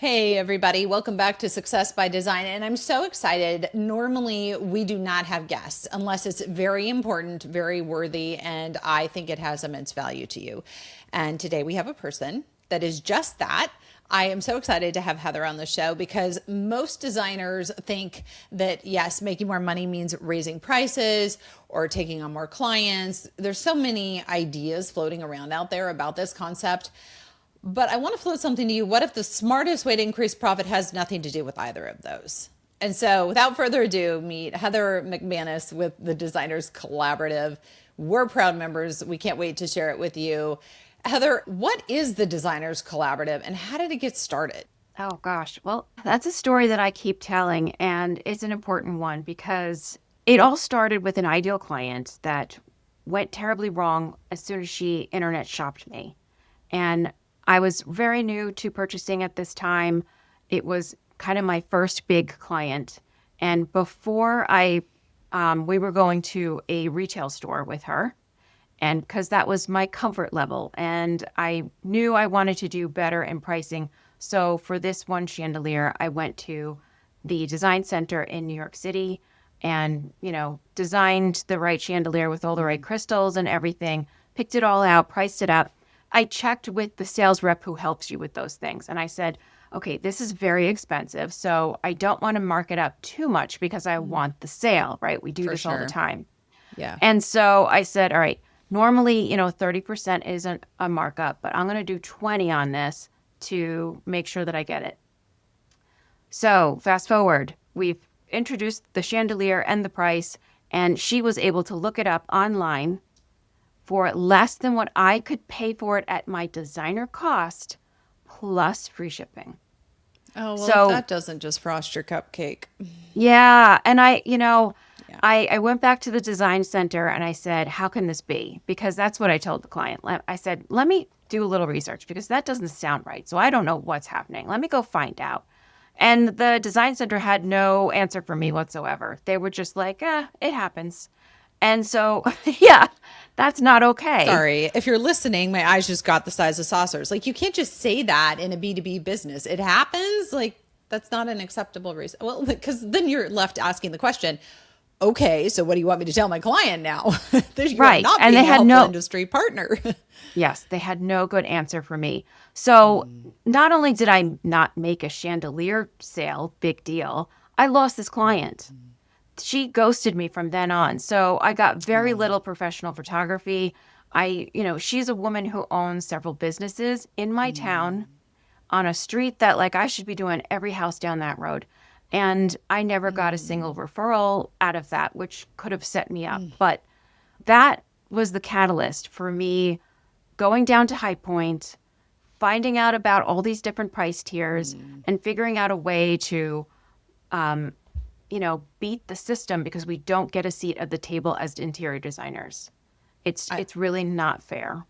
Hey, everybody. Welcome back to Success by Design. And I'm so excited. Normally, we do not have guests unless it's very important, very worthy, and I think it has immense value to you. And today we have a person that is just that. I am so excited to have Heather on the show because most designers think that, yes, making more money means raising prices or taking on more clients. There's so many ideas floating around out there about this concept. But I want to float something to you. What if the smartest way to increase profit has nothing to do with either of those? And so, without further ado, meet Heather McManus with the Designers Collaborative. We're proud members. We can't wait to share it with you. Heather, what is the Designers Collaborative and how did it get started? Oh gosh. Well, that's a story that I keep telling, and it's an important one because it all started with an ideal client that went terribly wrong as soon as she internet shopped me. And I was very new to purchasing at this time. It was kind of my first big client. And before we were going to a retail store with her, and because that was my comfort level and I knew I wanted to do better in pricing. So for this one chandelier, I went to the design center in New York City and, designed the right chandelier with all the right crystals and everything, picked it all out, priced it up. I checked with the sales rep who helps you with those things. And I said, okay, this is very expensive. So I don't want to mark it up too much because I want the sale, right? We do For this all the sure. time. Yeah. And so I said, all right, normally, 30% isn't a markup, but I'm going to do 20 on this to make sure that I get it. So fast forward, we've introduced the chandelier and the price, and she was able to look it up online for less than what I could pay for it at my designer cost plus free shipping. Oh, well, if So that doesn't just frost your cupcake. yeah. And Yeah. I went back to the design center and I said, how can this be? Because that's what I told the client. I said, let me do a little research because that doesn't sound right. So I don't know what's happening. Let me go find out. And the design center had no answer for me whatsoever. They were just like, it happens. And so, yeah, that's not okay. Sorry, if you're listening, my eyes just got the size of saucers. Like, you can't just say that in a B2B business. It happens. Like, that's not an acceptable reason. Well, because then you're left asking the question, okay, so what do you want me to tell my client now? You are Right. not And they being a had helpful no, industry partner. Yes, they had no good answer for me. So not only did I not make a chandelier sale, big deal, I lost this client. She ghosted me from then on. So I got very Oh. little professional photography. She's a woman who owns several businesses in my town on a street that like I should be doing every house down that road. And I never got a single referral out of that, which could have set me up. But that was the catalyst for me going down to High Point, finding out about all these different price tiers, and figuring out a way to, beat the system because we don't get a seat at the table as interior designers. It's I, it's really not fair.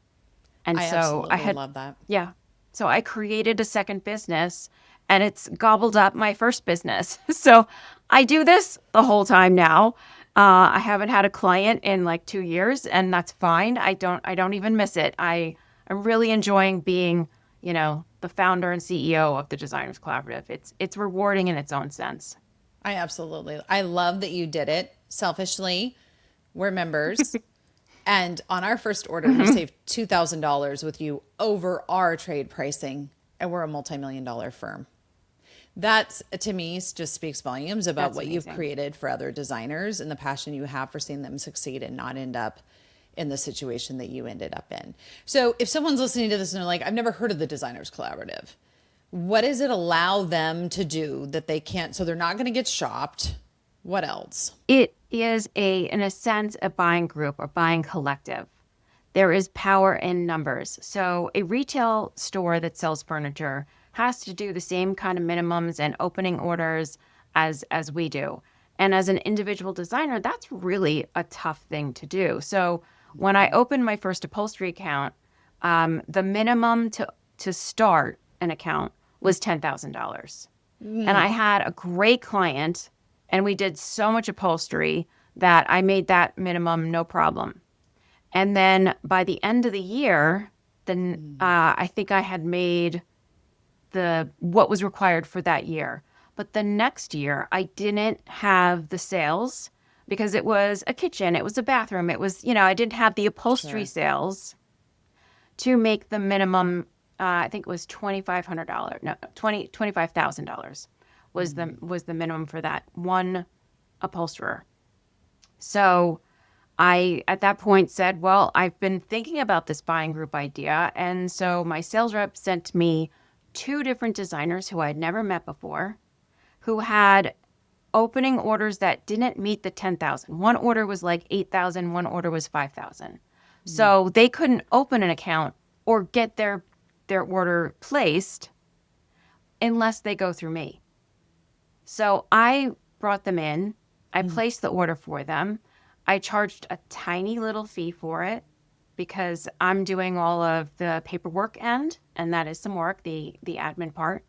And I so I absolutely had, love that. yeah. So I created a second business and it's gobbled up my first business. So I do this the whole time now. I haven't had a client in like 2 years, and that's fine. I don't even miss it. I'm really enjoying being, the founder and CEO of the Designers Collaborative. It's rewarding in its own sense. I love that you did it selfishly. We're members. And on our first order, we Mhm. saved $2,000 with you over our trade pricing. And we're a multi-million dollar firm. That to me just speaks volumes about That's what you've amazing. created for other designers and the passion you have for seeing them succeed and not end up in the situation that you ended up in. So if someone's listening to this and they're like, I've never heard of the Designers Collaborative, what does it allow them to do that they can't? So they're not going to get shopped. What else? It is in a sense, a buying group or buying collective. There is power in numbers. So a retail store that sells furniture has to do the same kind of minimums and opening orders as we do. And as an individual designer, that's really a tough thing to do. So when I opened my first upholstery account, the minimum to start an account was $10,000. And I had a great client, and we did so much upholstery that I made that minimum no problem. And then by the end of the year, then I think I had made the what was required for that year. But the next year, I didn't have the sales because it was a kitchen, it was a bathroom, it was, I didn't have the upholstery Sure. sales to make the minimum. I think it was $2,500. No, $25,000 was the minimum for that one upholsterer. So I, at that point, said, well, I've been thinking about this buying group idea. And so my sales rep sent me two different designers who I'd never met before, who had opening orders that didn't meet the 10,000. One order was like 8,000, one order was 5,000. So they couldn't open an account or get their order placed unless they go through me. So I brought them in. I placed the order for them. I charged a tiny little fee for it because I'm doing all of the paperwork end, and that is some work, the admin part.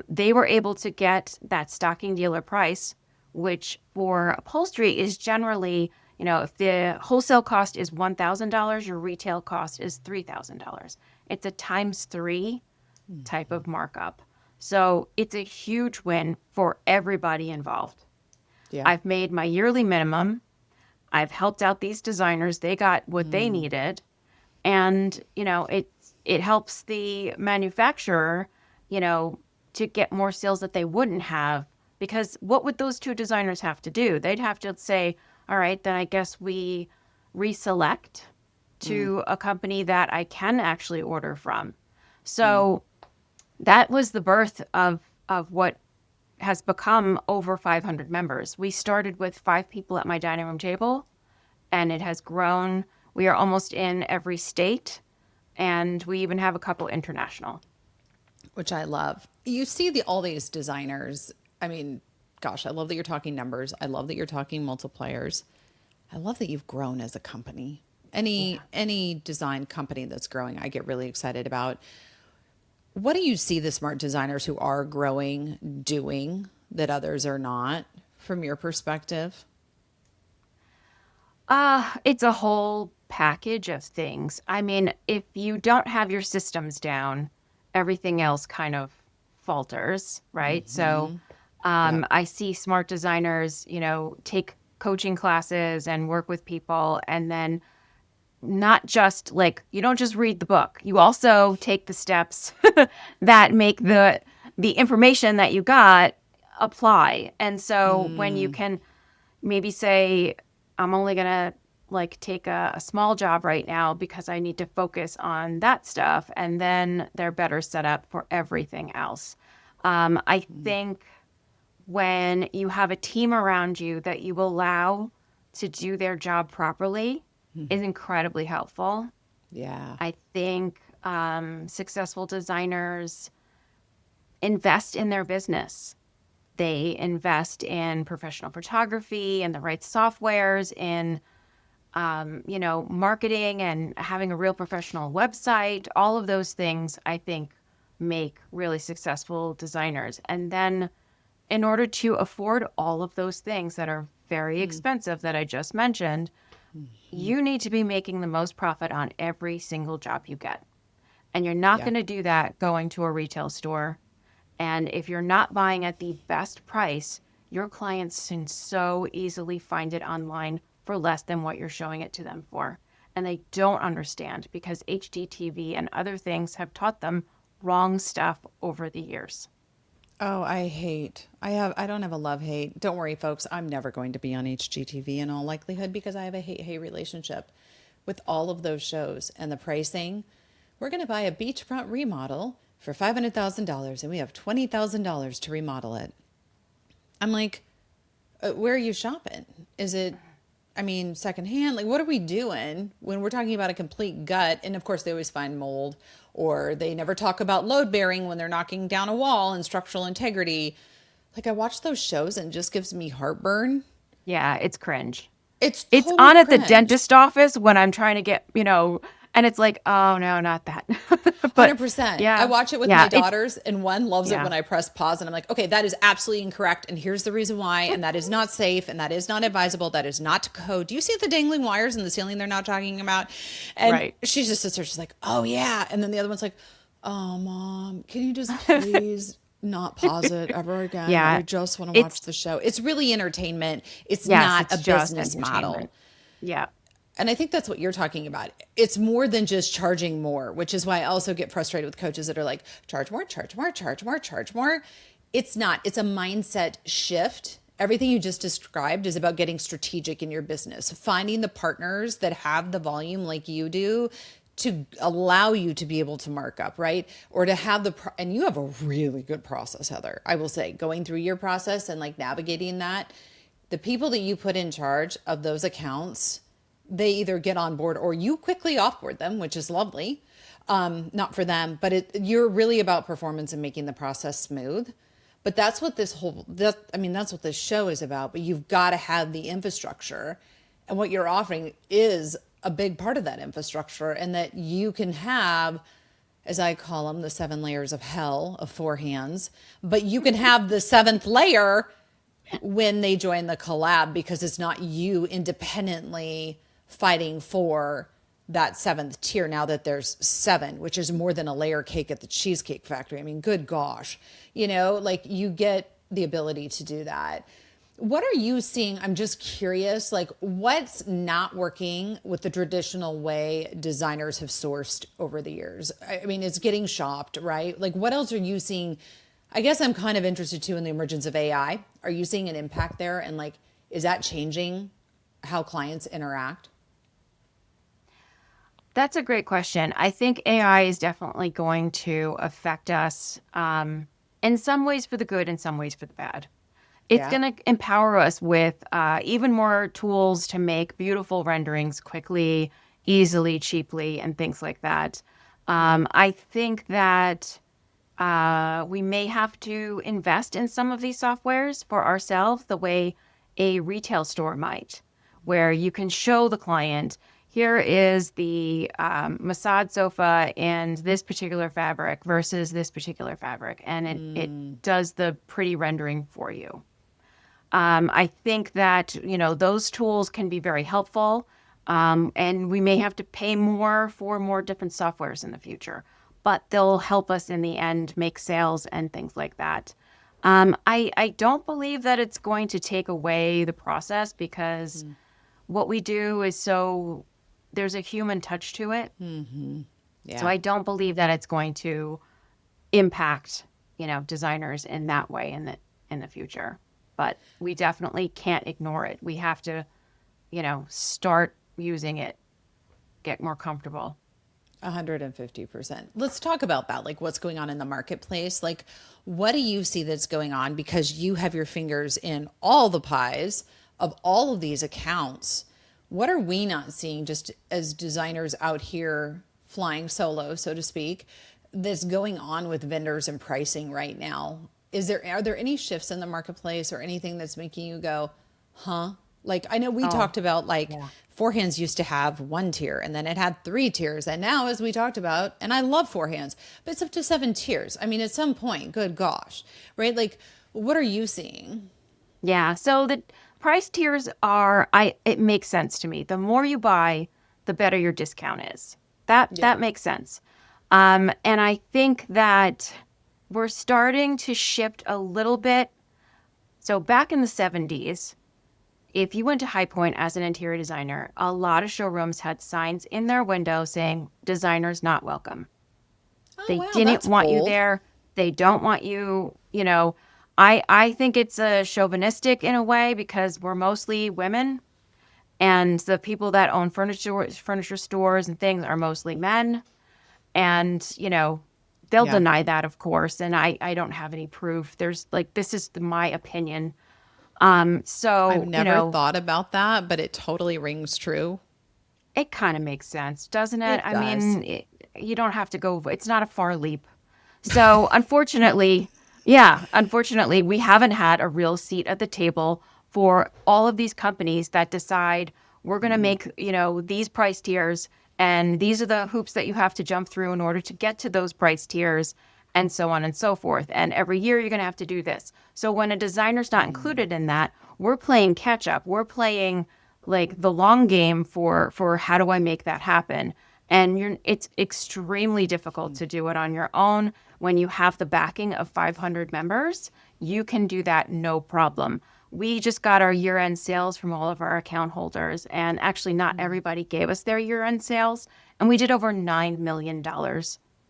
They were able to get that stocking dealer price, which for upholstery is generally, if the wholesale cost is $1,000, your retail cost is $3,000. It's a times three type of markup. So it's a huge win for everybody involved. Yeah. I've made my yearly minimum. I've helped out these designers. They got what they needed. And, it helps the manufacturer, to get more sales that they wouldn't have. Because what would those two designers have to do? They'd have to say, all right, then I guess we reselect to a company that I can actually order from. So that was the birth of what has become over 500 members. We started with 5 people at my dining room table, and it has grown. We are almost in every state, and we even have a couple international. Which I love. You see all these designers. I mean, gosh, I love that you're talking numbers. I love that you're talking multipliers. I love that you've grown as a company. Any design company that's growing, I get really excited about. What do you see the smart designers who are growing doing that others are not, from your perspective? It's a whole package of things. I mean, if you don't have your systems down, everything else kind of falters, right? So Yep. I see smart designers, take coaching classes and work with people, and then not just like you don't just read the book. You also take the steps that make the information that you got apply. And so when you can maybe say, I'm only going to like take a small job right now because I need to focus on that stuff. And then they're better set up for everything else. I think when you have a team around you that you allow to do their job properly is incredibly helpful. Yeah. I think successful designers invest in their business. They invest in professional photography and the right softwares, in marketing and having a real professional website. All of those things, I think, make really successful designers. And then in order to afford all of those things that are very expensive that I just mentioned, you need to be making the most profit on every single job you get. And you're not Yeah. going to do that going to a retail store. And if you're not buying at the best price, your clients can so easily find it online for less than what you're showing it to them for. And they don't understand because HGTV and other things have taught them wrong stuff over the years. Oh, I don't have a love hate. Don't worry, folks. I'm never going to be on HGTV in all likelihood because I have a hate relationship with all of those shows and the pricing. We're going to buy a beachfront remodel for $500,000 and we have $20,000 to remodel it. I'm like, where are you shopping? Is it, I mean, secondhand? Like, what are we doing when we're talking about a complete gut? And of course, they always find mold, or they never talk about load bearing when they're knocking down a wall and structural integrity. Like, I watch those shows and it just gives me heartburn. Yeah, it's cringe. It's It's total on at the cringe. dentist office when I'm trying to get, and it's like, oh no, not that. But 100%. I yeah, watch it with my yeah, daughters, and one loves it yeah, when I press pause and I'm like, okay, that is absolutely incorrect. And here's the reason why. And that is not safe. And that is not advisable. That is not to code. Do you see the dangling wires in the ceiling they're not talking about? And right. she just sits there. She's like, oh, yeah. And then the other one's like, Oh, mom, can you just please not pause it ever again? Yeah, We just want to watch it's the show. It's really entertainment. It's yes, not a it's just business model. entertainment. Yeah. And I think that's what you're talking about. It's more than just charging more, which is why I also get frustrated with coaches that are like, charge more, charge more, charge more, charge more. It's not, it's a mindset shift. Everything you just described is about getting strategic in your business, finding the partners that have the volume like you do to allow you to be able to mark up, right? Or to have and you have a really good process, Heather. I will say, going through your process and like navigating that, the people that you put in charge of those accounts, they either get on board or you quickly offboard them, which is lovely. Not for them, but you're really about performance and making the process smooth. But that's what that's what this show is about. But you've got to have the infrastructure, and what you're offering is a big part of that infrastructure, and that you can have, as I call them, the 7 layers of hell of four hands. But you can have the seventh layer when they join the collab, because it's not you independently fighting for that seventh tier now that there's seven, which is more than a layer cake at the Cheesecake Factory. I mean, good gosh, like you get the ability to do that. What are you seeing? I'm just curious, like what's not working with the traditional way designers have sourced over the years? I mean, it's getting shopped, right? Like what else are you seeing? I guess I'm kind of interested too in the emergence of AI. Are you seeing an impact there? And like, is that changing how clients interact? That's a great question. I think AI is definitely going to affect us in some ways for the good, in some ways for the bad. It's Yeah. going to empower us with even more tools to make beautiful renderings quickly, easily, cheaply, and things like that. Yeah. I think that we may have to invest in some of these softwares for ourselves the way a retail store might, where you can show the client, here is the massage sofa and this particular fabric versus this particular fabric, and it does the pretty rendering for you. I think that, those tools can be very helpful. And we may have to pay more for more different softwares in the future, but they'll help us in the end make sales and things like that. I don't believe that it's going to take away the process because what we do is there's a human touch to it. So Yeah. I don't believe that it's going to impact, designers in that way in the future. But we definitely can't ignore it. We have to, start using it, get more comfortable. 150%. Let's talk about that. Like what's going on in the marketplace? Like what do you see that's going on, because you have your fingers in all the pies of all of these accounts? What are we not seeing just as designers out here flying solo, so to speak, that's going on with vendors and pricing right now? Are there any shifts in the marketplace or anything that's making you go, huh? Like I know we Oh, talked about like yeah. forehands used to have one tier and then it had three tiers. And now, as we talked about, and I love forehands, but it's up to seven tiers. I mean, at some point, good gosh, right? Like, what are you seeing? Yeah. So the price tiers it makes sense to me. The more you buy, the better your discount is. Yeah. That makes sense. And I think that we're starting to shift a little bit. So back in the 70s, if you went to High Point as an interior designer, a lot of showrooms had signs in their window saying designers not welcome. Oh, They wow, didn't that's want you bold. there. They don't want you, I think it's chauvinistic in a way because we're mostly women and the people that own furniture stores and things are mostly men. And, they'll Yeah. deny that, of course. And I don't have any proof. There's like, this is my opinion. I've So, never thought about that, but it totally rings true. it kind of makes sense, doesn't it? It I does. mean, you don't have to go, it's not a far leap. So, unfortunately, yeah, unfortunately, we haven't had a real seat at the table for all of these companies that decide we're going to make, these price tiers and these are the hoops that you have to jump through in order to get to those price tiers and so on and so forth. And every year you're going to have to do this. So when a designer's not included in that, we're playing catch up. We're playing like the long game for how do I make that happen? And it's extremely difficult to do it on your own. When you have the backing of 500 members, you can do that no problem. We just got our year-end sales from all of our account holders, and actually not everybody gave us their year-end sales, and we did over $9 million.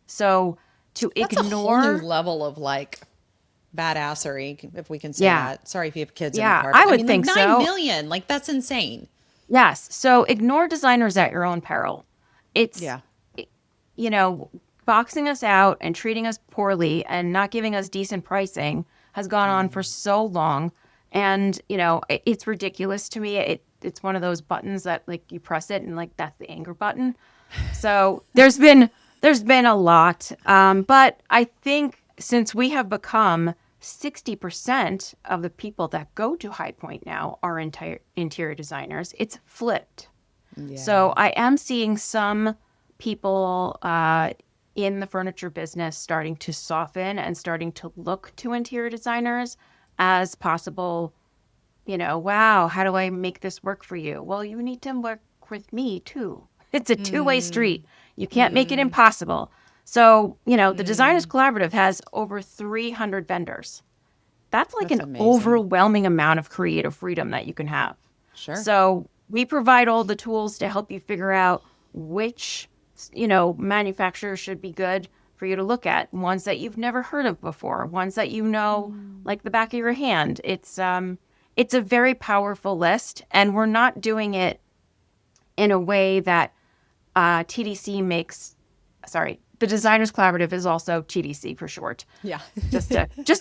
So to That's a whole new ignore, level of like badassery, if we can say yeah, that. Sorry if you have kids in the yeah, car, I but I would mean, like think 9 so. million, like that's insane. Yes. So ignore designers at your own peril. It's, Yeah. you know, boxing us out and treating us poorly and not giving us decent pricing has gone on for so long. And, it's ridiculous to me. It's one of those buttons that like you press it and like that's the anger button. So there's been a lot. But I think since we have become 60% of the people that go to High Point now are entire interior designers, it's flipped. Yeah. So I am seeing some people in the furniture business starting to soften and starting to look to interior designers as possible, wow, how do I make this work for you? Well, you need to work with me too. It's a two-way street. You can't make it impossible. So, the Designers Collaborative has over 300 vendors. That's like That's an amazing. overwhelming amount of creative freedom that you can have. Sure. So we provide all the tools to help you figure out which, manufacturers should be good for you to look at. Ones that you've never heard of before, ones that like the back of your hand. It's a very powerful list, and we're not doing it in a way that TDC makes. Sorry, the Designers Collaborative is also TDC for short. Yeah. Just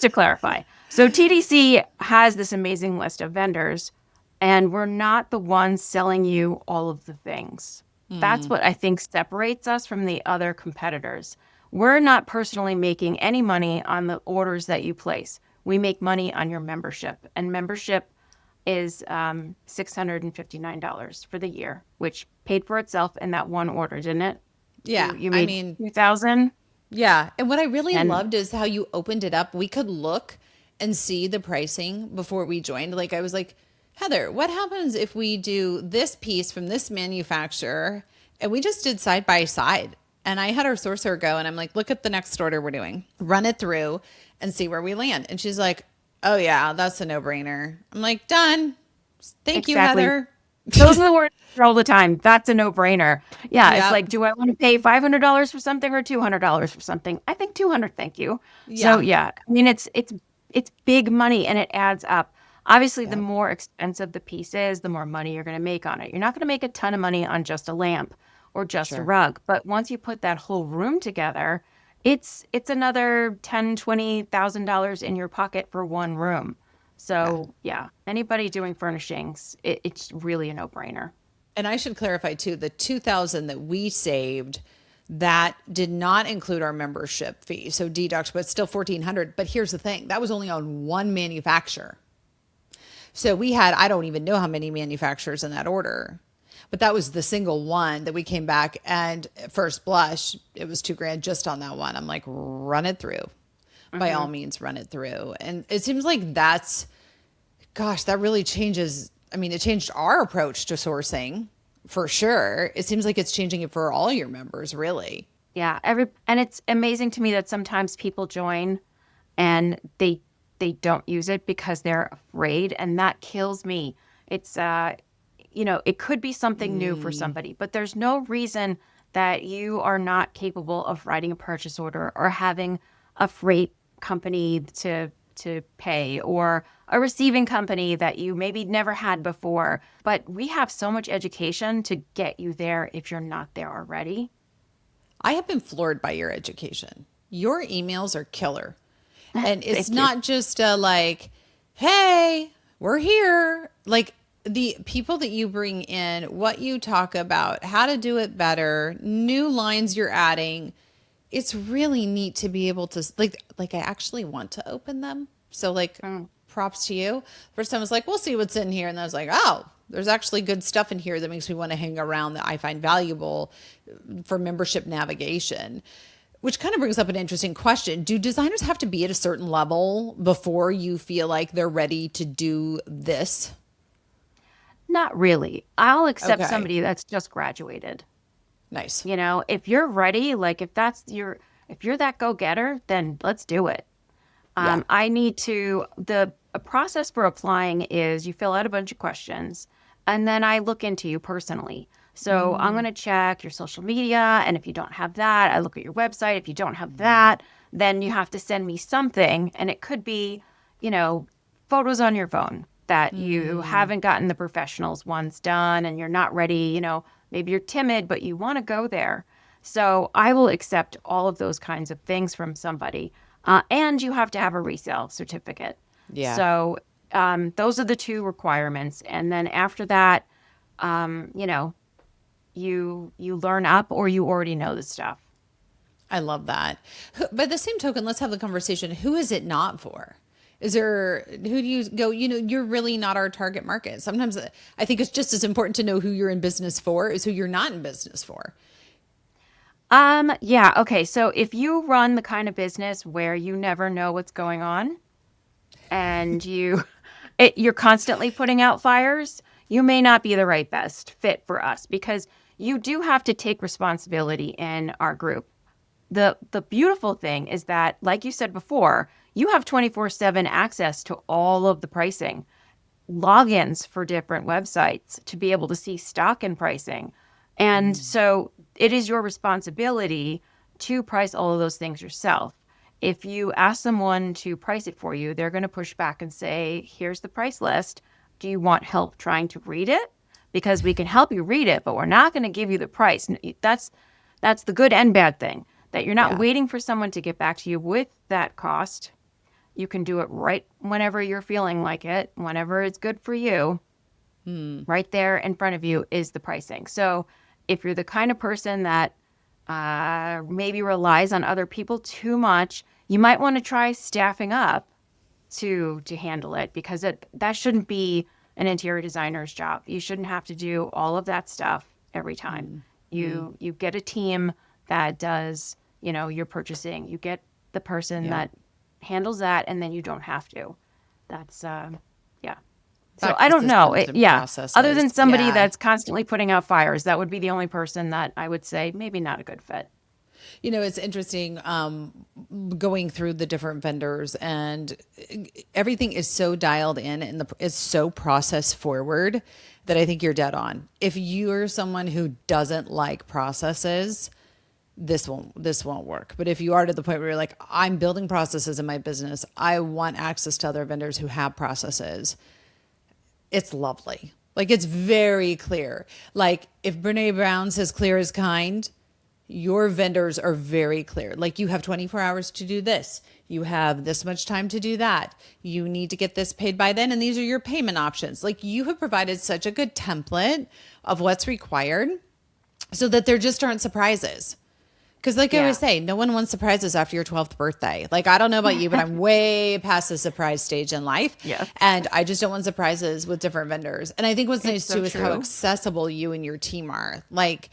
to clarify. So TDC has this amazing list of vendors, and we're not the ones selling you all of the things. That's what I think separates us from the other competitors. We're not personally making any money on the orders that you place. We make money on your membership, and membership is $659 for the year, which paid for itself in that one order, didn't it? You Yeah. you I made mean, 2,000, yeah. And what I really and loved is how you opened it up. We could look and see the pricing before we joined. Like, I was like, Heather, what happens if we do this piece from this manufacturer and we just did side by side? And I had our sourcer go and I'm like, look at the next order we're doing, run it through and see where we land. And she's like, oh, yeah, that's a no brainer. I'm like, done. Thank you, exactly. Heather. Those are the words I hear all the time. That's a no-brainer. Yeah, it's Yep. like, do I want to pay $500 for something or $200 for something? I think 200, thank you. So Yeah. yeah, I mean it's big money and it adds up. Obviously, the Yep. more expensive the piece is, the more money you're going to make on it. You're not going to make a ton of money on just a lamp or just a Sure. rug, but once you put that whole room together, it's another $10,000, $20,000 in your pocket for one room. Yeah. So yeah, anybody doing furnishings, it's really a no-brainer. And I should clarify too, the 2000 that we saved, that did not include our membership fee. So deduct, but still 1400. But here's the thing, that was only on one manufacturer. So we had, I don't even know how many manufacturers in that order, but that was the single one that we came back and at first blush, it was 2 grand just on that one. I'm like, run it through. By all Hmm. means, run it through. And it seems like that's, gosh, that really changes. I mean, it changed our approach to sourcing for sure. It seems like it's changing it for all your members, really. Yeah, and it's amazing to me that sometimes people join and they don't use it because they're afraid, and that kills me. It's it could be something new for somebody, but there's no reason that you are not capable of writing a purchase order or having a freight company to pay or a receiving company that you maybe never had before. But we have so much education to get you there if you're not there already. I have been floored by your education. Your emails are killer. And it's Thank you. not just like, hey, we're here. Like the people that you bring in, what you talk about, how to do it better, new lines you're adding. It's really neat to be able to like I actually want to open them. So like Mm. props to you. First time I was like, we'll see what's in here. And I was like, oh, there's actually good stuff in here that makes me want to hang around that I find valuable for membership navigation. Which kind of brings up an interesting question. Do designers have to be at a certain level before you feel like they're ready to do this? Not really. I'll accept Okay. somebody that's just graduated. Nice. If you're ready, like if you're that go-getter, then let's do it. Yeah. The a process for applying is you fill out a bunch of questions and then I look into you personally. So I'm going to check your social media. And if you don't have that, I look at your website. If you don't have that, then you have to send me something. And it could be, you know, photos on your phone that you haven't gotten the professionals ones done and you're not ready. Maybe you're timid, but you want to go there. So I will accept all of those kinds of things from somebody. And you have to have a resale certificate. Yeah. So those are the two requirements. And then after that, you know, you learn up or you already know the stuff. I love that. By the same token, let's have the conversation. Who is it not for? Who do you go, you're really not our target market. Sometimes I think it's just as important to know who you're in business for as who you're not in business for. Yeah, okay. So if you run the kind of business where you never know what's going on and you're constantly putting out fires, you may not be the right best fit for us because you do have to take responsibility in our group. The beautiful thing is that, like you said before, you have 24/7 access to all of the pricing, logins for different websites to be able to see stock and pricing. And so it is your responsibility to price all of those things yourself. If you ask someone to price it for you, they're going to push back and say, here's the price list. Do you want help trying to read it? Because we can help you read it, but we're not going to give you the price. That's the good and bad thing, that you're not Yeah. waiting for someone to get back to you with that cost. You can do it right whenever you're feeling like it, whenever it's good for you. Right there in front of you is the pricing. So if you're the kind of person that maybe relies on other people too much, you might want to try staffing up to handle it because that shouldn't be an interior designer's job. You shouldn't have to do all of that stuff every time. You get a team that does, your purchasing. You get the person Yeah. that handles that, and then you don't have to. That's yeah. So Back I to don't know. systems and Yeah. Other processes. than somebody Yeah. that's constantly putting out fires, that would be the only person that I would say maybe not a good fit. It's interesting going through the different vendors, and everything is so dialed in and is so process forward that I think you're dead on. If you're someone who doesn't like processes, this won't work. But if you are to the point where you're like, I'm building processes in my business, I want access to other vendors who have processes, it's lovely. Like, it's very clear. Like, if Brene Brown says clear is kind, your vendors are very clear. Like, you have 24 hours to do this. You have this much time to do that. You need to get this paid by then. And these are your payment options. Like, you have provided such a good template of what's required so that there just aren't surprises. Because like I Yeah. always say, no one wants surprises after your 12th birthday. Like, I don't know about you, but I'm way past the surprise stage in life. Yeah. And I just don't want surprises with different vendors. And I think what's It's nice so too is how true. accessible you and your team are. Like,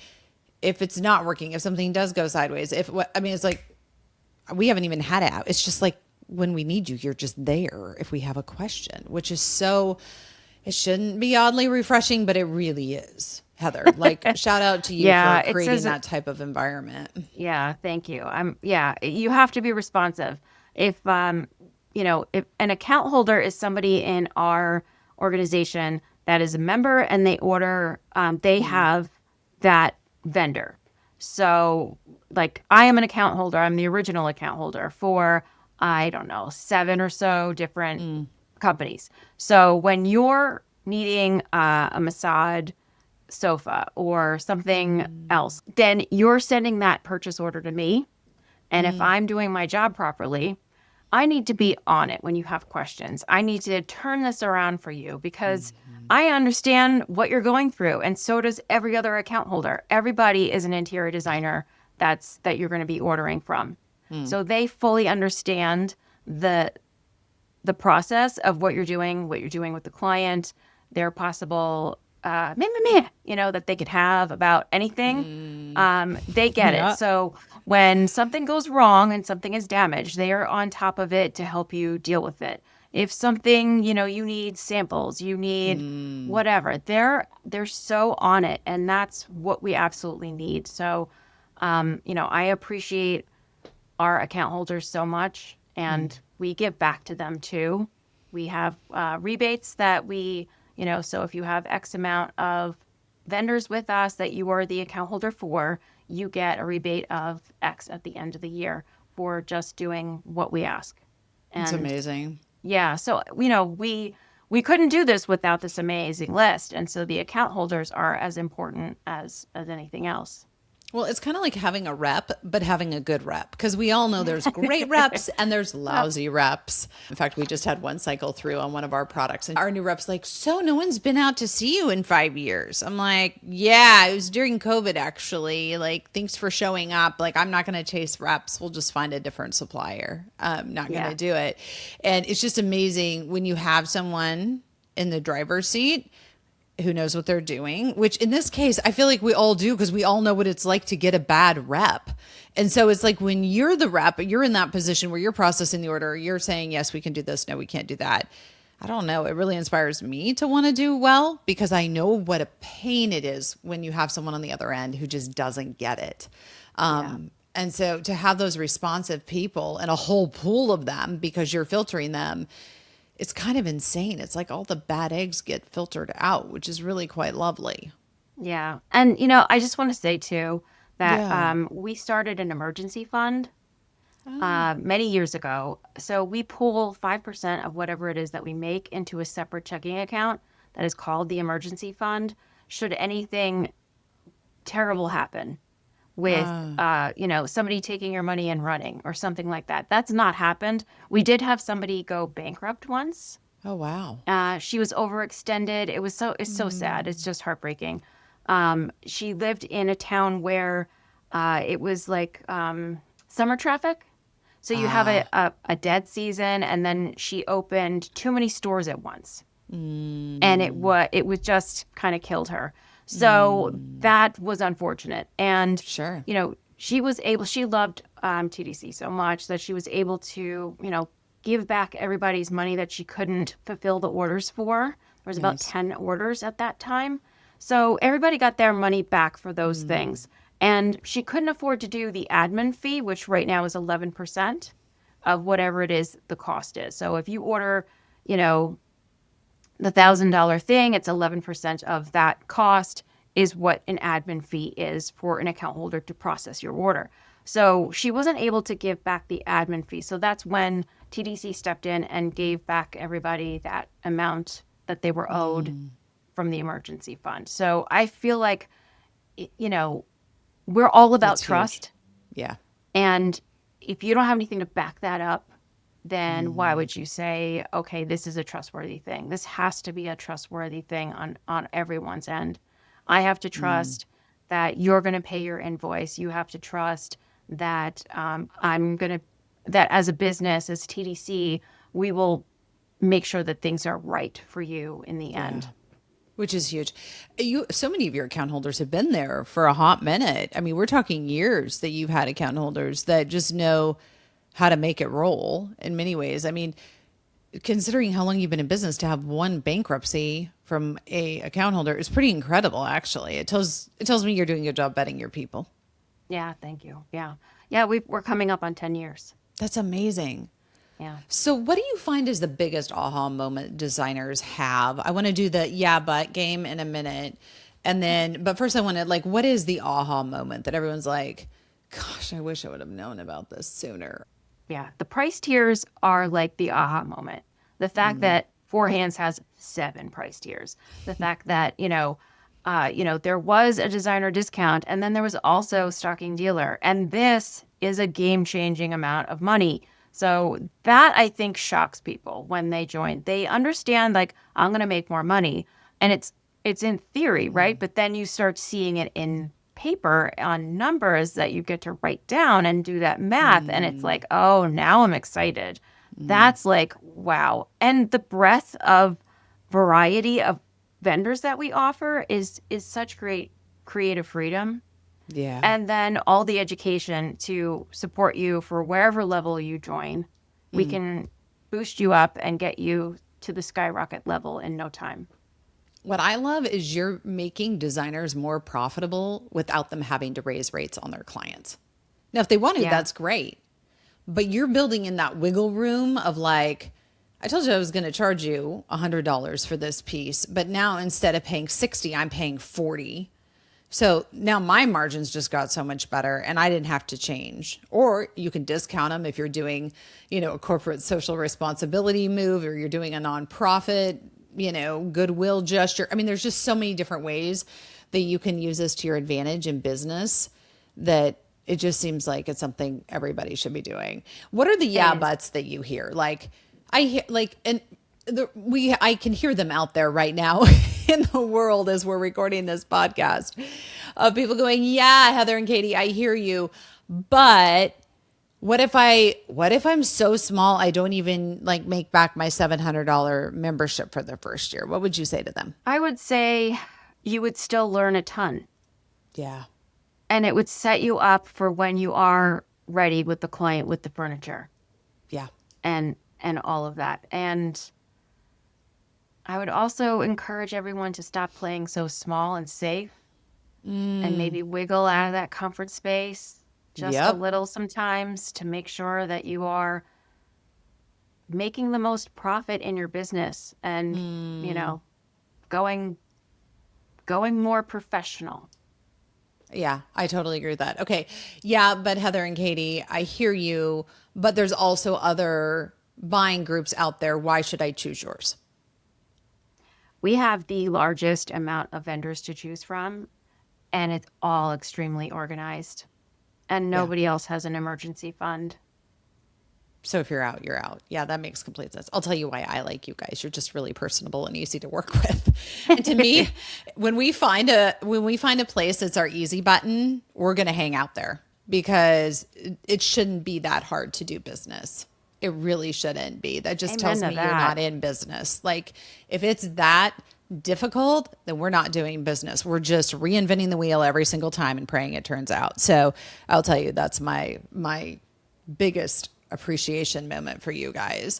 if it's not working, if something does go sideways, it's like, we haven't even had it out. It's just like, when we need you, you're just there if we have a question, which is it shouldn't be oddly refreshing, but it really is. Heather, like, shout out to you for Yeah, it creating says that type of environment. yeah, thank you. Yeah, you have to be responsive. If an account holder is somebody in our organization that is a member and they have that vendor. So, like, I am an account holder. I'm the original account holder for, I don't know, 7 or so different companies. So when you're needing a massage sofa or something else, then you're sending that purchase order to me. And if I'm doing my job properly, I need to be on it when you have questions. I need to turn this around for you because I understand what you're going through. And so does every other account holder. Everybody is an interior designer that you're going to be ordering from. So they fully understand the process of what you're doing with the client, their possible that they could have about anything. They get it. Yeah. So when something goes wrong and something is damaged, they are on top of it to help you deal with it. If something, you need samples, you need whatever, they're so on it, and that's what we absolutely need. So, I appreciate our account holders so much, and we give back to them too. We have rebates that so if you have X amount of vendors with us that you are the account holder for, you get a rebate of X at the end of the year for just doing what we ask. It's And amazing. yeah, so we couldn't do this without this amazing list, and so the account holders are as important as anything else. Well, it's kind of like having a rep, but having a good rep, because we all know there's great reps and there's Yep. lousy reps. In fact, we just had one cycle through on one of our products, and our new rep's like, "So no one's been out to see you in 5 years." I'm like, "Yeah, it was during COVID, actually. Like, thanks for showing up. Like, I'm not going to chase reps. We'll just find a different supplier. I'm not going to Yeah. do it." And it's just amazing when you have someone in the driver's seat who knows what they're doing, which in this case, I feel like we all do because we all know what it's like to get a bad rep. And so it's like when you're the rep, you're in that position where you're processing the order, you're saying, yes, we can do this. No, we can't do that. I don't know. It really inspires me to want to do well because I know what a pain it is when you have someone on the other end who just doesn't get it. Yeah. And so to have those responsive people and a whole pool of them because you're filtering them, it's kind of insane. It's like all the bad eggs get filtered out, which is really quite lovely. Yeah. And I just want to say too that Yeah. we started an emergency fund many years ago. So we pull 5% of whatever it is that we make into a separate checking account that is called the emergency fund. Should anything terrible happen with, somebody taking your money and running or something like that, that's not happened. We did have somebody go bankrupt once. Oh, wow. She was overextended. It's so sad. It's just heartbreaking. She lived in a town where it was like summer traffic. So you have Ah, a dead season, and then she opened too many stores at once, and it was just kind of killed her. So that was unfortunate. And sure. she loved TDC so much that she was able to give back everybody's money that she couldn't fulfill the orders for. There was about Nice. 10 orders at that time. So everybody got their money back for those things. And she couldn't afford to do the admin fee, which right now is 11% of whatever it is the cost is. So if you order, the $1,000 thing, it's 11% of that cost is what an admin fee is for an account holder to process your order. So she wasn't able to give back the admin fee. So that's when TDC stepped in and gave back everybody that amount that they were owed from the emergency fund. So I feel like, we're all about That's huge. trust. Yeah. And if you don't have anything to back that up, then why would you say, okay, this is a trustworthy thing? This has to be a trustworthy thing on everyone's end. I have to trust that you're going to pay your invoice. You have to trust that that as a business, as TDC, we will make sure that things are right for you in the end. Which is huge. So many of your account holders have been there for a hot minute. I mean, we're talking years that you've had account holders that just know how to make it roll in many ways. I mean, considering how long you've been in business, to have one bankruptcy from a account holder is pretty incredible. Actually, it tells me you're doing a good job vetting your people. Yeah, thank you. Yeah. Yeah, we're coming up on 10 years. That's amazing. Yeah. So, what do you find is the biggest aha moment designers have? I want to do the yeah, but game in a minute. And then, but first, I want to like, what is the aha moment that everyone's like, gosh, I wish I would have known about this sooner? Yeah. The price tiers are like the aha moment. The fact that Four Hands has 7 price tiers. The fact that, there was a designer discount and then there was also stocking dealer. And this is a game-changing amount of money. So that I think shocks people when they join. They understand like I'm going to make more money, and it's in theory, right? But then you start seeing it in paper on numbers that you get to write down and do that math, and it's like, "Oh, now I'm excited." That's like, wow. And the breadth of variety of vendors that we offer is such great creative freedom, Yeah. and then all the education to support you for wherever level you join. We can boost you up and get you to the skyrocket level in no time. What I love is you're making designers more profitable without them having to raise rates on their clients. Now, if they want to, Yeah. that's great. But you're building in that wiggle room of like, I told you I was going to charge you $100 for this piece, but now instead of paying 60, I'm paying 40. So now my margins just got so much better and I didn't have to change. Or you can discount them if you're doing, a corporate social responsibility move, or you're doing a nonprofit, goodwill gesture. I mean, there's just so many different ways that you can use this to your advantage in business that it just seems like it's something everybody should be doing. What are the It yeah is. buts that you hear? Like I hear like, and I can hear them out there right now in the world as we're recording this podcast of people going, yeah, Heather and Katie, I hear you. But what if I'm so small I don't even like make back my $700 membership for the first year? What would you say to them? I would say you would still learn a ton, Yeah. and it would set you up for when you are ready with the client with the furniture Yeah. and all of that. And I would also encourage everyone to stop playing so small and safe and maybe wiggle out of that comfort space just a Yep. little sometimes to make sure that you are making the most profit in your business and, going more professional. Yeah, I totally agree with that. Okay. Yeah, but Heather and Katie, I hear you, but there's also other buying groups out there. Why should I choose yours? We have the largest amount of vendors to choose from, and it's all extremely organized. And Yeah. nobody else has an emergency fund. So if you're out, you're out. Yeah, that makes complete sense. I'll tell you why I like you guys. You're just really personable and easy to work with. And to me, when we find a place that's our easy button, we're going to hang out there because it shouldn't be that hard to do business. It really shouldn't be. That just Amen tells to me you're that. not in business. Like if it's that difficult, then we're not doing business. We're just reinventing the wheel every single time and praying it turns out. So I'll tell you, that's my biggest appreciation moment for you guys.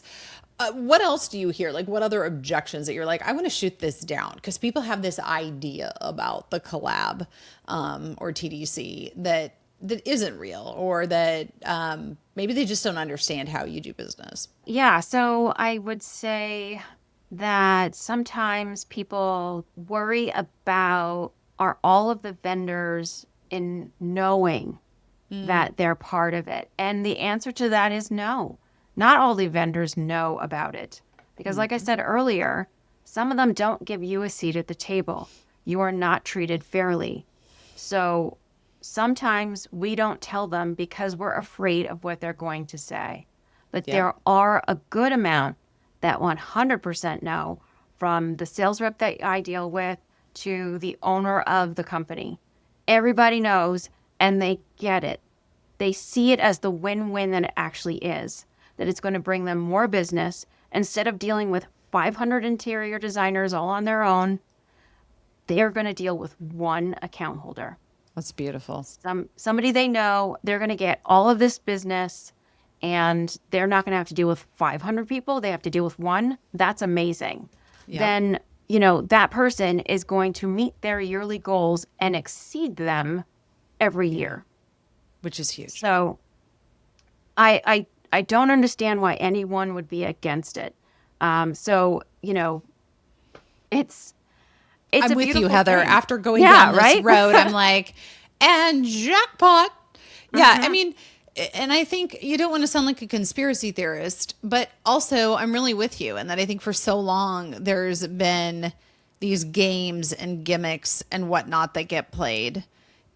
What else do you hear? Like, what other objections that you're like, I want to shoot this down? Because people have this idea about the collab or TDC that isn't real, or that maybe they just don't understand how you do business. Yeah, so I would say that sometimes people worry about are all of the vendors in knowing that they're part of it. And the answer to that is no. Not all the vendors know about it. Because, like I said earlier, some of them don't give you a seat at the table. You are not treated fairly. So sometimes we don't tell them because we're afraid of what they're going to say. But Yep. there are a good amount that 100% know, from the sales rep that I deal with to the owner of the company. Everybody knows and they get it. They see it as the win-win that it actually is, that it's going to bring them more business. Instead of dealing with 500 interior designers all on their own, they're going to deal with one account holder. That's beautiful. Somebody they know, they're going to get all of this business, and they're not going to have to deal with 500 people. They have to deal with one. That's amazing. Yep. Then, that person is going to meet their yearly goals and exceed them every year. Which is huge. So I don't understand why anyone would be against it. It's I'm a with you, beautiful Heather. thing. After going Yeah, down this right? road, I'm like, and jackpot. Yeah, I mean, and I think you don't want to sound like a conspiracy theorist, but also I'm really with you. And that I think for so long there's been these games and gimmicks and whatnot that get played.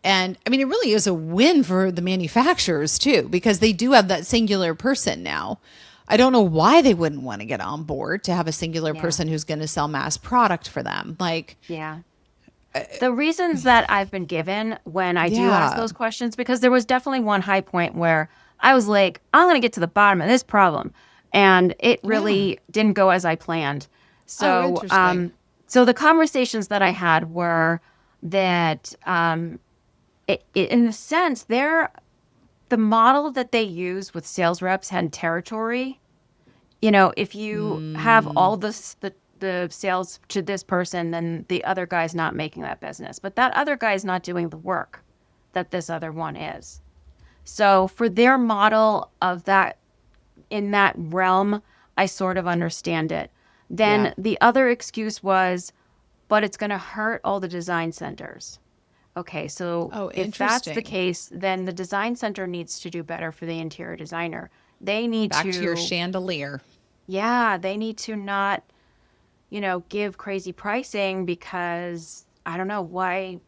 And I mean, it really is a win for the manufacturers too, because they do have that singular person now. I don't know why they wouldn't want to get on board to have a singular Yeah. person who's going to sell mass product for them. Like, Yeah. The reasons that I've been given when I do ask Yeah. those questions, because there was definitely one high point where I was like, I'm going to get to the bottom of this problem. And it really didn't go as I planned. So, interesting. so the conversations that I had were that, in a sense, the model that they use with sales reps and territory If you have all the sales to this person, then the other guy's not making that business. But that other guy's not doing the work that this other one is. So for their model of that in that realm, I sort of understand it. Yeah. Then the other excuse was, but it's going to hurt all the design centers. Okay, so Oh, if that's the interesting. case, then the design center needs to do better for the interior designer. They need Back to your to, chandelier. yeah, they need to not, give crazy pricing because I don't know why.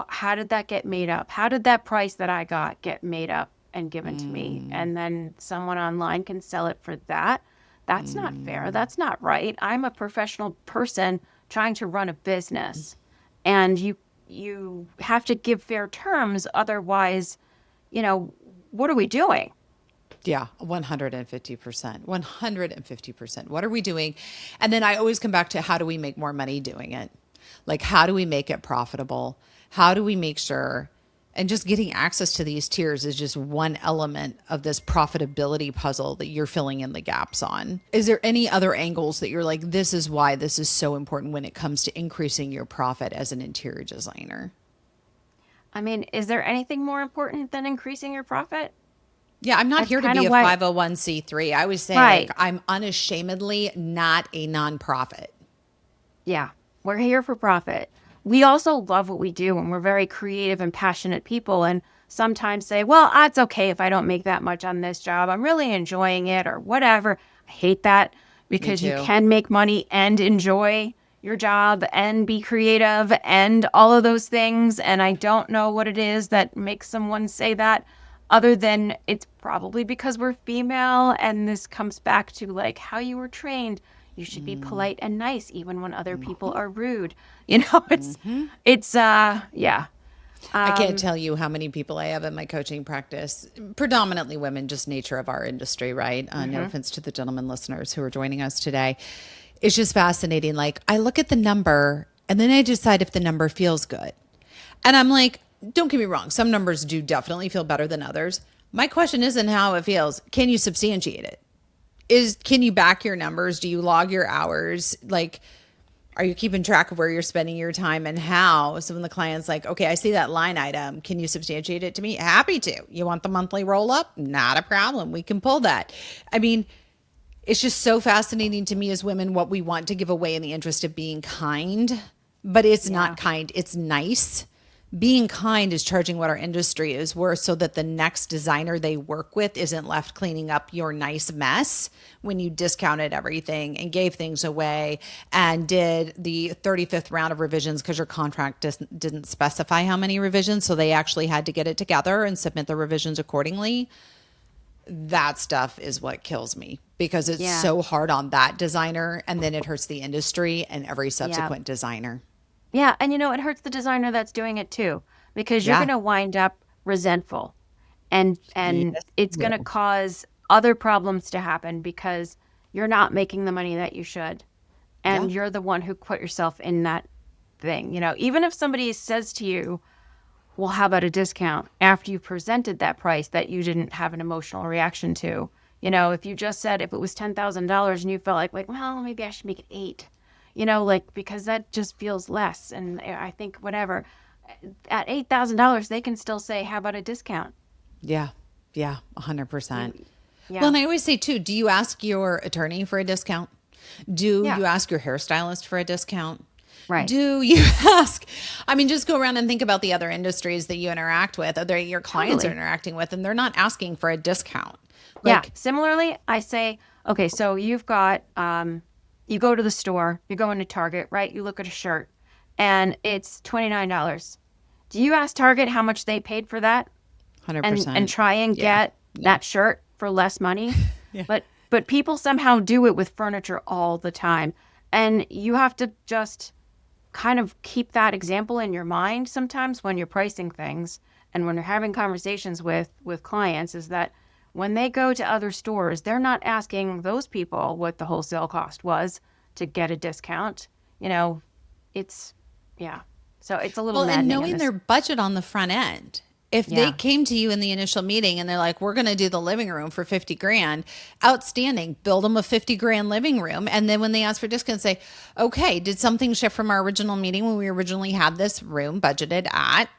How did that get made up? How did that price that I got get made up and given to me? And then someone online can sell it for that? That's not fair. That's not right. I'm a professional person trying to run a business, and you have to give fair terms. Otherwise, what are we doing? Yeah, 150%. 150%. What are we doing? And then I always come back to how do we make more money doing it? Like, how do we make it profitable? How do we make sure? And just getting access to these tiers is just one element of this profitability puzzle that you're filling in the gaps on. Is there any other angles that you're like, this is why this is so important when it comes to increasing your profit as an interior designer? I mean, is there anything more important than increasing your profit? Yeah, I'm not That's here to kind be of a why, 501c3. I always say, like, right. I'm unashamedly not a nonprofit. Yeah, we're here for profit. We also love what we do and we're very creative and passionate people. And sometimes say, well, it's okay if I don't make that much on this job. I'm really enjoying it or whatever. I hate that Me because you too. can make money and enjoy your job and be creative and all of those things. And I don't know what it is that makes someone say that other than it's probably because we're female. And this comes back to like how you were trained. You should be polite and nice even when other people are rude. Yeah. I can't Um, tell you how many people I have in my coaching practice, predominantly women, just nature of our industry, right? No mhm. offense to the gentlemen listeners who are joining us today. It's just fascinating. Like, I look at the number and then I decide if the number feels good. And I'm like, don't get me wrong, some numbers do definitely feel better than others. My question isn't how it feels. Can you substantiate it? Can you back your numbers? Do you log your hours? Like, are you keeping track of where you're spending your time and how? So when the client's like, okay, I see that line item, can you substantiate it to me? Happy to. You want the monthly roll up? Not a problem. We can pull that. I mean, it's just so fascinating to me as women what we want to give away in the interest of being kind, but it's Yeah. not kind, it's nice. Being kind is charging what our industry is worth so that the next designer they work with isn't left cleaning up your nice mess when you discounted everything and gave things away and did the 35th round of revisions because your contract didn't specify how many revisions. So they actually had to get it together and submit the revisions accordingly. That stuff is what kills me because it's Yeah. so hard on that designer and then it hurts the industry and every Yeah. subsequent designer. Yeah. And it hurts the designer that's doing it too, because you're Yeah. gonna wind up resentful and Yes. it's gonna cause other problems to happen because you're not making the money that you should. Yeah. And you're the one who put yourself in that thing. Even if somebody says to you, well, how about a discount after you presented that price that you didn't have an emotional reaction to? If you just said if it was $10,000 and you felt like, well, maybe I should make it eight, like because that just feels less. And I think whatever at $8,000, they can still say, how about a discount? Yeah. Yeah. 100%. You, Well, yeah, and I always say too, do you ask your attorney for a discount? Do yeah, you ask your hairstylist for a discount? right, Do you ask? I mean, just go around and think about the other industries that you interact with, or your clients are totally. interacting with, and they're not asking for a discount. Yeah. Like, Similarly, I say, okay, so you've got, you go to the store, you go into Target, right? You look at a shirt and it's $29. Do you ask Target how much they paid for that and 100%. try and Yeah. get No. that shirt for less money? Yeah. But people somehow do it with furniture all the time. And you have to just kind of keep that example in your mind sometimes when you're pricing things and when you're having conversations with clients is that when they go to other stores, they're not asking those people what the wholesale cost was to get a discount. You know, it's yeah. So it's a little Well, and maddening in knowing this. their budget on the front end. If they Yeah. came to you in the initial meeting and they're like, we're going to do the living room for 50 grand, outstanding, build them a 50 grand living room. And then when they ask for discount, say, okay, did something shift from our original meeting when we originally had this room budgeted at?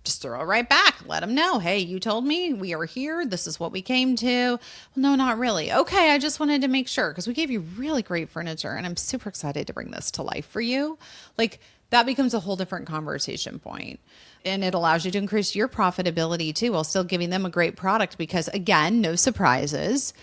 Just throw it right back. Let them know, hey, you told me we are here. This is what we came to. Well, no, not really. Okay, I just wanted to make sure because we gave you really great furniture and I'm super excited to bring this to life for you. Like that becomes a whole different conversation point. And it allows you to increase your profitability too while still giving them a great product because, again, no surprises.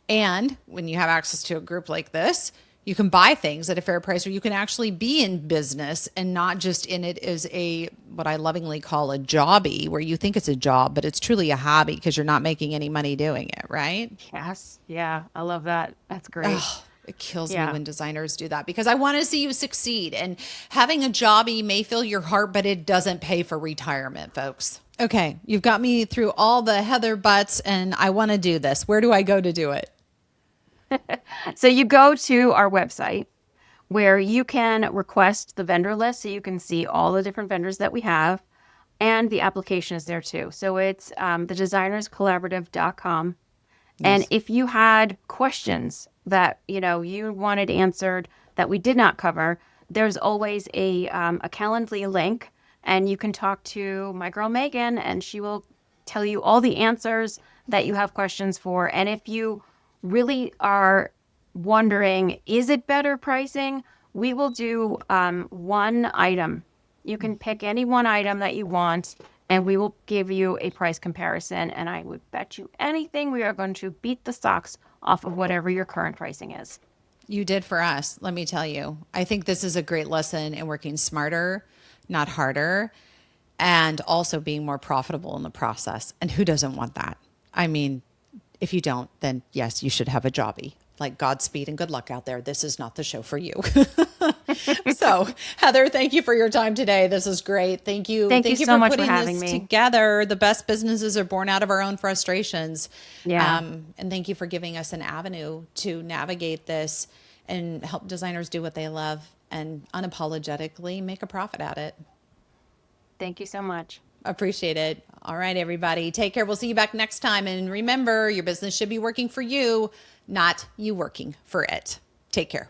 And when you have access to a group like this, you can buy things at a fair price or you can actually be in business and not just in it as a what I lovingly call a jobby where you think it's a job, but it's truly a hobby because you're not making any money doing it, right? Yes. Yeah. I love that. That's great. Oh, it kills me Yeah. when designers do that because I want to see you succeed. And having a jobby may fill your heart, but it doesn't pay for retirement, folks. Okay, you've got me through all the Heather butts, and I want to do this. Where do I go to do it? So you go to our website where you can request the vendor list so you can see all the different vendors that we have. And the application is there too. So it's thedesignerscollaborative.com. And Nice. if you had questions that you wanted answered that we did not cover, there's always a Calendly link, and you can talk to my girl Megan, and she will tell you all the answers that you have questions for. And if you really are wondering, is it better pricing? We will do one item. You can pick any one item that you want, and we will give you a price comparison. And I would bet you anything we are going to beat the socks off of whatever your current pricing is. You did for us, let me tell you. I think this is a great lesson in working smarter, not harder, and also being more profitable in the process. And who doesn't want that? I mean, if you don't, then yes, you should have a jobby. Like Godspeed and good luck out there. This is not the show for you. So, Heather, thank you for your time today. This is great. Thank you. Thank you Thank you so for much for putting having this me. together. The best businesses are born out of our own frustrations. Yeah. And thank you for giving us an avenue to navigate this and help designers do what they love and unapologetically make a profit at it. Thank you so much. Appreciate it. All right, everybody. Take care. We'll see you back next time. And remember, your business should be working for you, not you working for it. Take care.